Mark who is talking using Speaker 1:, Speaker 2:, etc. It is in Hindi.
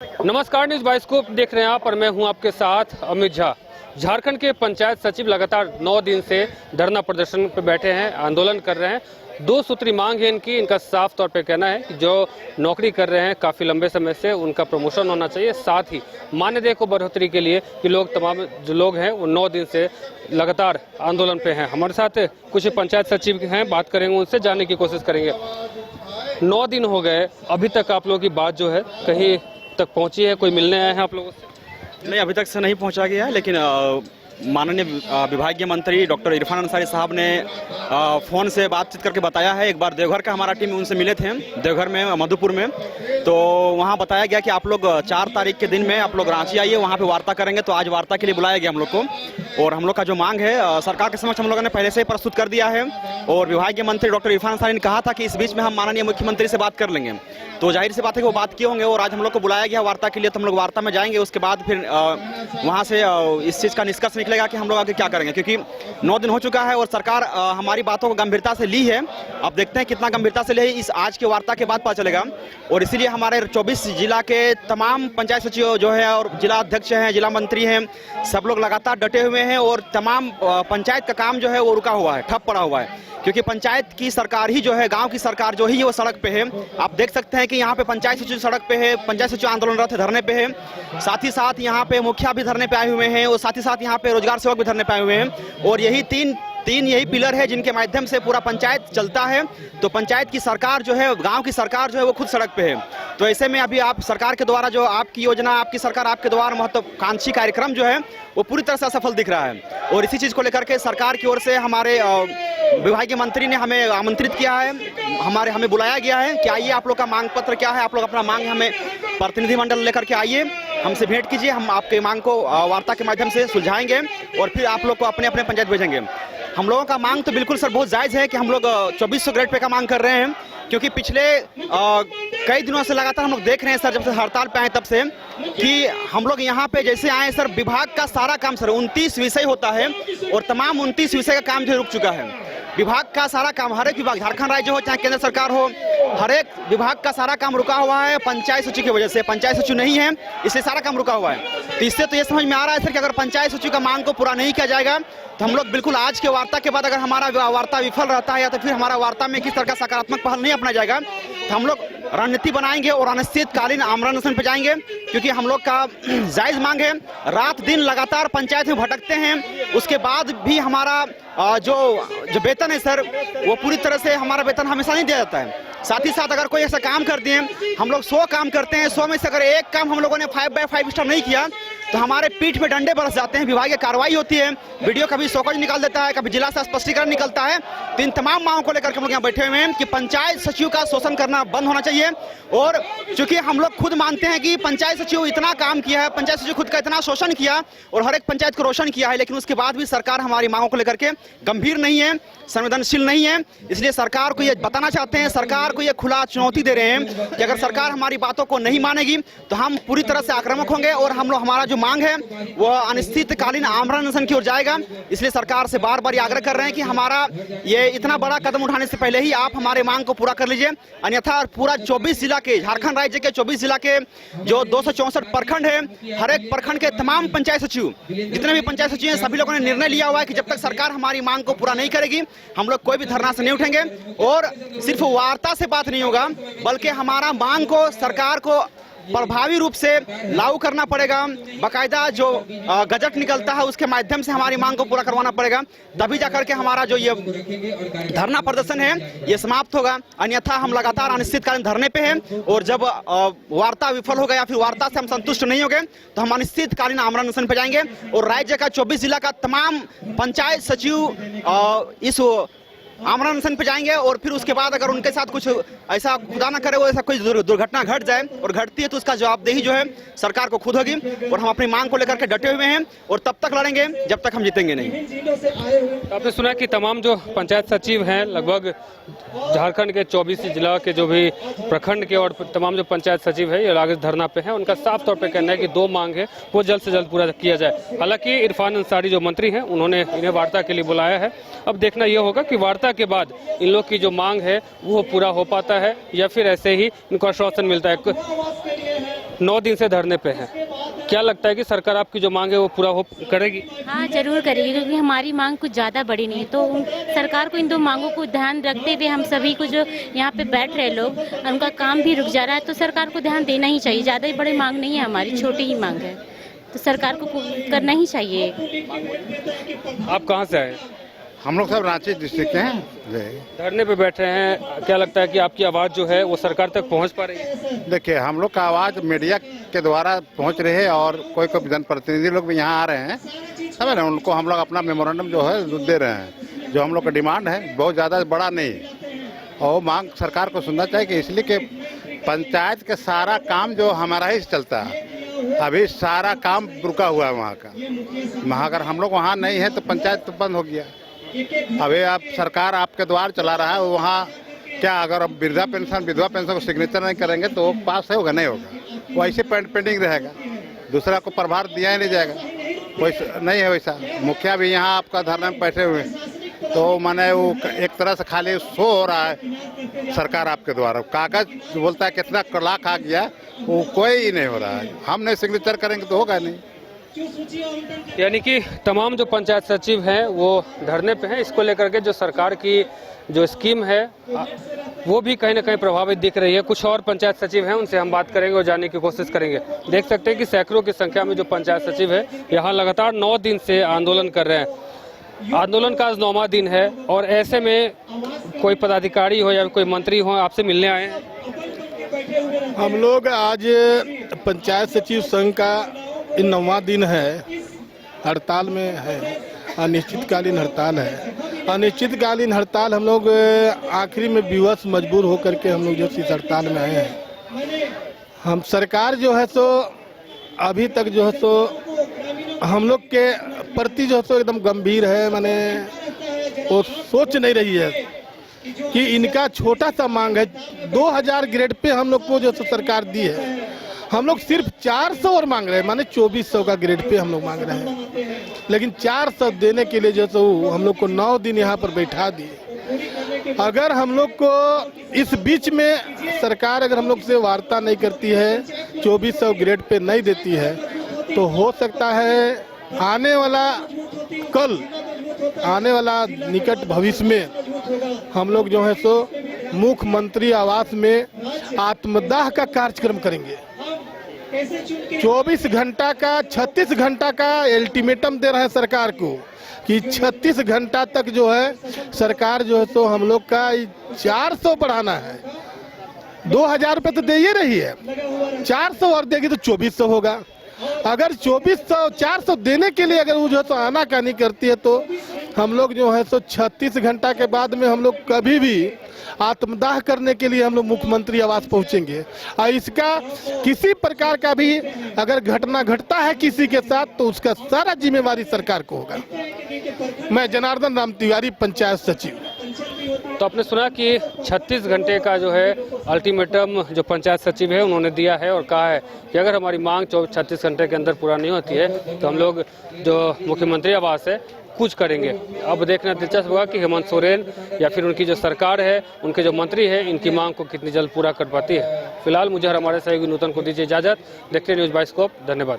Speaker 1: नमस्कार, न्यूज़ बाइस्कोप देख रहे हैं आप और मैं हूं आपके साथ अमित झा। झारखंड के पंचायत सचिव लगातार 9 दिन से धरना प्रदर्शन पर बैठे हैं, आंदोलन कर रहे हैं। 2 सूत्री मांग है इनकी। इनका साफ तौर पे कहना है कि जो नौकरी कर रहे हैं काफ़ी लंबे समय से, उनका प्रमोशन होना चाहिए। साथ ही मानदेय को बढ़ोतरी के लिए कि लोग तमाम जो लोग हैं वो 9 दिन से लगातार आंदोलन पे हैं। हमारे साथ कुछ पंचायत सचिव हैं, बात करेंगे, उनसे जानने की कोशिश करेंगे। 9 दिन हो गए, अभी तक आप लोगों की बात जो है कहीं तक पहुंची है? कोई मिलने आए हैं आप लोगों से?
Speaker 2: नहीं, अभी तक से नहीं पहुंचा गया है, लेकिन माननीय विभागीय मंत्री डॉक्टर इरफान अंसारी साहब ने फ़ोन से बातचीत करके बताया है। एक बार देवघर का हमारा टीम उनसे मिले थे, देवघर में, मधुपुर में, तो वहां बताया गया कि आप लोग 4 तारीख के दिन में आप लोग रांची आइए, वहां पे वार्ता करेंगे। तो आज वार्ता के लिए बुलाया गया हम लोग को, और हम लोग का जो मांग है सरकार के समक्ष हम लोगों ने पहले से ही प्रस्तुत कर दिया है। और विभागीय मंत्री डॉक्टर इरफान अंसारी ने कहा था कि इस बीच में हम माननीय मुख्यमंत्री से बात कर लेंगे, तो जाहिर सी बात है कि वो बात किए होंगे। और आज हम लोग को बुलाया गया वार्ता के लिए, तो हम लोग वार्ता में जाएंगे। उसके बाद फिर वहाँ से इस चीज़ का निष्कर्ष निकलेगा कि हम लोग आगे क्या करेंगे, क्योंकि 9 दिन हो चुका है और सरकार हमारी बातों को गंभीरता से ली है। अब देखते हैं कितना गंभीरता से ली है, इस आज के वार्ता के बाद पता चलेगा। और इसीलिए हमारे 24 जिला के तमाम पंचायत सचिव जो है और जिला अध्यक्ष हैं, जिला मंत्री हैं, सब लोग लगातार डटे हुए हैं। और तमाम पंचायत का काम जो है वो रुका हुआ है, ठप पड़ा हुआ है, क्योंकि पंचायत की सरकार ही जो है, गांव की सरकार जो ही वो सड़क पे है। आप देख सकते हैं कि यहाँ पे पंचायत सचिव सड़क पे है, पंचायत सचिव आंदोलनरत धरने पे है, साथ ही साथ यहाँ पे मुखिया भी धरने पे आए हुए हैं, और साथ ही साथ यहाँ पे रोजगार सेवक भी धरने पे आए हुए हैं। और यही तीन यही पिलर है जिनके माध्यम से पूरा पंचायत चलता है। तो पंचायत की सरकार जो है, गांव की सरकार जो है वो खुद सड़क पे है। तो ऐसे में अभी आप सरकार के द्वारा जो आपकी योजना, आपकी सरकार आपके द्वारा महत्वाकांक्षी कार्यक्रम जो है वो पूरी तरह से असफल दिख रहा है। और इसी चीज़ को लेकर के सरकार की ओर से हमारे विभागीय मंत्री ने हमें आमंत्रित किया है, हमें बुलाया गया है कि आइए, आप लोग का मांग पत्र क्या है, आप लोग अपना मांग हमें प्रतिनिधिमंडल लेकर के आइए, हमसे भेंट कीजिए, हम आपके मांग को वार्ता के माध्यम से सुलझाएंगे और फिर आप लोग को अपने अपने पंचायत भेजेंगे। हम लोगों का मांग तो बिल्कुल सर बहुत जायज़ है कि हम लोग 2400 ग्रेड पे का मांग कर रहे हैं, क्योंकि पिछले कई दिनों से लगातार हम लोग देख रहे हैं सर, जब से हड़ताल पे आए तब से, कि हम लोग यहाँ पे जैसे आए सर, विभाग का सारा काम सर 29 विषय होता है और तमाम 29 विषय का काम जो रुक चुका है। विभाग का सारा काम, हर एक विभाग, झारखंड राज्य हो चाहे केंद्र सरकार हो, हर एक विभाग का सारा काम रुका हुआ है पंचायत सचिव की वजह से। पंचायत सचिव नहीं है, इसलिए सारा काम रुका हुआ है। तो इससे तो ये समझ में आ रहा है सर कि अगर पंचायत सचिव का मांग को पूरा नहीं किया जाएगा तो हम लोग बिल्कुल आज के वार्ता के बाद अगर हमारा वार्ता विफल रहता है, या तो फिर हमारा वार्ता में किस तरह का सकारात्मक पहल नहीं अपना जाएगा, तो हम लोग रणनीति बनाएंगे और अनिश्चितकालीन आमरण अनशन पे जाएंगे। क्योंकि हम लोग का जायज़ मांग है, रात दिन लगातार पंचायत में भटकते हैं, उसके बाद भी हमारा जो वेतन है सर वो पूरी तरह से, हमारा वेतन हमेशा नहीं दिया जाता है। साथ ही साथ अगर कोई ऐसा काम कर दिए, हम लोग 100 काम करते हैं, 100 में से अगर एक काम हम लोगों ने 5x5 स्टार नहीं किया तो हमारे पीठ में डंडे बरस जाते हैं, विभागीय कार्रवाई होती है, वीडियो कभी शोकज निकाल देता है, कभी जिला से स्पष्टीकरण निकलता है। तो इन तमाम मांगों को लेकर के हम लोग यहाँ बैठे हुए हैं कि पंचायत सचिव का शोषण करना बंद होना चाहिए। और चूंकि हम लोग खुद मानते हैं कि पंचायत सचिव इतना काम किया है, पंचायत सचिव खुद का इतना शोषण किया और हर एक पंचायत को रोशन किया है, लेकिन उसके बाद भी सरकार हमारी मांगों को लेकर के गंभीर नहीं है, संवेदनशील नहीं है। इसलिए सरकार को ये बताना चाहते हैं, सरकार को ये खुला चुनौती दे रहे हैं कि अगर सरकार हमारी बातों को नहीं मानेगी तो हम पूरी तरह से आक्रामक होंगे और हम लोग, हमारा जो मांग है वो अनिश्चितकालीन आमरण अनशन की ओर जाएगा। इसलिए सरकार से बार बार आग्रह कर रहे हैं कि हमारा ये इतना बड़ा कदम उठाने से पहले ही आप हमारे मांग को पूरा कर लीजिए, अन्यथा पूरा 24 जिला के, झारखंड राज्य के 24 जिला के जो 264 प्रखंड है, हर एक प्रखंड के तमाम पंचायत सचिव, जितने भी पंचायत सचिव हैं, सभी लोगों ने निर्णय लिया हुआ है कि जब तक सरकार हमारी मांग को पूरा नहीं करेगी हम लोग कोई भी धरना से नहीं उठेंगे। और सिर्फ वार्ता से बात नहीं होगा, बल्कि हमारा मांग को सरकार को प्रभावी रूप से लागू करना पड़ेगा। बाकायदा जो गजट निकलता है उसके माध्यम से हमारी मांग को पूरा करवाना पड़ेगा, तभी जाकर के हमारा जो ये धरना प्रदर्शन है ये समाप्त होगा। अन्यथा हम लगातार अनिश्चितकालीन धरने पे हैं, और जब वार्ता विफल होगा या फिर वार्ता से हम संतुष्ट नहीं होंगे तो हम अनिश्चितकालीन आमरण अनशन पे जाएंगे। और राज्य का 24 जिला का तमाम पंचायत सचिव इस आमरण अनशन पे जाएंगे। और फिर उसके बाद अगर उनके साथ कुछ ऐसा, खुदा ना करे, वो ऐसा कोई दुर्घटना घट जाए और घटती है तो उसका जवाबदेही जो है सरकार को खुद होगी। और हम अपनी मांग को लेकर के डटे हुए हैं और तब तक लड़ेंगे जब तक हम जीतेंगे नहीं।
Speaker 1: आपने सुना कि तमाम जो पंचायत सचिव हैं, लगभग झारखंड के 24 जिला के जो भी प्रखंड के और तमाम जो पंचायत सचिव है ये आगे धरना पे हैं। उनका साफ तौर पे कहना है कि 2 मांग है वो जल्द से जल्द पूरा किया जाए। हालांकि इरफान अंसारी जो मंत्री हैं उन्होंने इन्हें वार्ता के लिए बुलाया है। अब देखना यह होगा कि वार्ता के बाद इन लोग की जो मांग है वो पूरा हो पाता है या फिर ऐसे ही इनको आश्वासन मिलता है। 9 दिन से धरने पे हैं। क्या लगता है कि सरकार आपकी जो मांग है वो पूरा हो करेगी?
Speaker 3: हाँ जरूर करेगी, क्योंकि हमारी मांग कुछ ज़्यादा बड़ी नहीं है, तो सरकार को इन 2 मांगों को ध्यान रखते हुए हम सभी को जो यहाँ पे बैठ रहे लोग उनका काम भी रुक जा रहा है, तो सरकार को ध्यान देना ही चाहिए। ज़्यादा ही बड़ी मांग नहीं है हमारी, छोटी ही मांग है, तो सरकार को करना ही चाहिए।
Speaker 1: आप कहाँ से आए?
Speaker 4: हम लोग सब रांची डिस्ट्रिक्ट के हैं।
Speaker 1: धरने पे बैठे हैं, क्या लगता है कि आपकी आवाज़ जो है वो सरकार तक पहुँच पा रही है?
Speaker 4: देखिए, हम लोग का आवाज़ मीडिया के द्वारा पहुंच रही है और कोई कोई जनप्रतिनिधि लोग भी यहाँ आ रहे हैं, समझ रहे हैं। उनको हम लोग अपना मेमोरेंडम जो है दे रहे हैं। जो हम लोग का डिमांड है बहुत ज़्यादा बड़ा नहीं, और वो मांग सरकार को सुनना चाहिए कि इसलिए कि पंचायत के सारा काम जो हमारा ही चलता है, अभी सारा काम रुका हुआ है वहाँ का। अगर हम लोग वहाँ नहीं है तो पंचायत तो बंद हो गया। अभी आप सरकार आपके द्वार चला रहा है, वहाँ क्या अगर अब वृद्धा पेंशन विधवा पेंशन को सिग्नेचर नहीं करेंगे तो वो पास होगा? नहीं होगा, वो ऐसे पेंडिंग रहेगा, दूसरा को प्रभार दिया ही नहीं जाएगा। वैसा नहीं है, वैसा मुखिया भी यहाँ आपका धरने में बैठे हुए हैं, तो माने वो एक तरह से खाली शो हो रहा है सरकार आपके द्वारा। कागज बोलता है कितना लाख आ गया, वो कोई ही नहीं हो रहा है। हम नहीं सिग्नेचर करेंगे तो होगा नहीं।
Speaker 1: यानी कि तमाम जो पंचायत सचिव हैं वो धरने पे हैं। इसको लेकर के जो सरकार की जो स्कीम है वो भी कहीं ना कहीं प्रभावित दिख रही है। कुछ और पंचायत सचिव हैं, उनसे हम बात करेंगे और जानने की कोशिश करेंगे। देख सकते हैं कि सैकड़ों की संख्या में जो पंचायत सचिव है यहाँ लगातार 9 दिन से आंदोलन कर रहे हैं। आंदोलन का आज 9वां दिन है और ऐसे में कोई पदाधिकारी हो या कोई मंत्री हो आपसे मिलने आए हैं।
Speaker 5: हम लोग आज पंचायत सचिव संघ का 9वां दिन है, हड़ताल में है, अनिश्चितकालीन हड़ताल है। अनिश्चितकालीन हड़ताल हम लोग आखिरी में विवश मजबूर होकर के हम लोग जो इस हड़ताल में आए हैं। हम सरकार जो है सो अभी तक जो है सो हम लोग के प्रति जो है सो एकदम गंभीर है, माने वो सोच नहीं रही है कि इनका छोटा सा मांग है 2000 ग्रेड पे हम लोग को जो सरकार दी है, हम लोग सिर्फ 400 और मांग रहे हैं, माने 2400 का ग्रेड पे हम लोग मांग रहे हैं। लेकिन 400 देने के लिए जो है हम लोग को 9 दिन यहाँ पर बैठा दिए। अगर हम लोग को इस बीच में सरकार अगर हम लोग से वार्ता नहीं करती है, 2400 ग्रेड पे नहीं देती है, तो हो सकता है आने वाला निकट भविष्य में हम लोग जो है सो मुख्यमंत्री आवास में आत्मदाह का कार्यक्रम करेंगे। 24 घंटा का 36 घंटा का अल्टीमेटम दे रहे हैं सरकार को कि 36 घंटा तक जो है सरकार जो है तो हम लोग का 400 बढ़ाना है। 2000 रुपये तो दे ही रही है, 400 और देगी तो 2400 होगा। अगर 2400 400 देने के लिए अगर वो जो है तो आनाकानी करती है, तो हम लोग जो है सो 36 घंटा के बाद में हम लोग कभी भी आत्मदाह करने के लिए हम लोग मुख्यमंत्री आवास पहुंचेंगे। और इसका किसी प्रकार का भी अगर घटना घटता है किसी के साथ, तो उसका सारा जिम्मेवारी सरकार को होगा। मैं जनार्दन राम तिवारी, पंचायत सचिव।
Speaker 1: तो आपने सुना कि 36 घंटे का जो है अल्टीमेटम जो पंचायत सचिव है उन्होंने दिया है और कहा है कि अगर हमारी मांग 36 घंटे के अंदर पूरा नहीं होती है तो हम लोग जो मुख्यमंत्री आवास है कुछ करेंगे। अब देखना दिलचस्प होगा कि हेमंत सोरेन या फिर उनकी जो सरकार है, उनके जो मंत्री हैं, इनकी मांग को कितनी जल्द पूरा कर पाती है। फिलहाल मुझे और हमारे सहयोगी नूतन को दीजिए इजाज़त। देखते हैं न्यूज़ बाइस्कोप। धन्यवाद।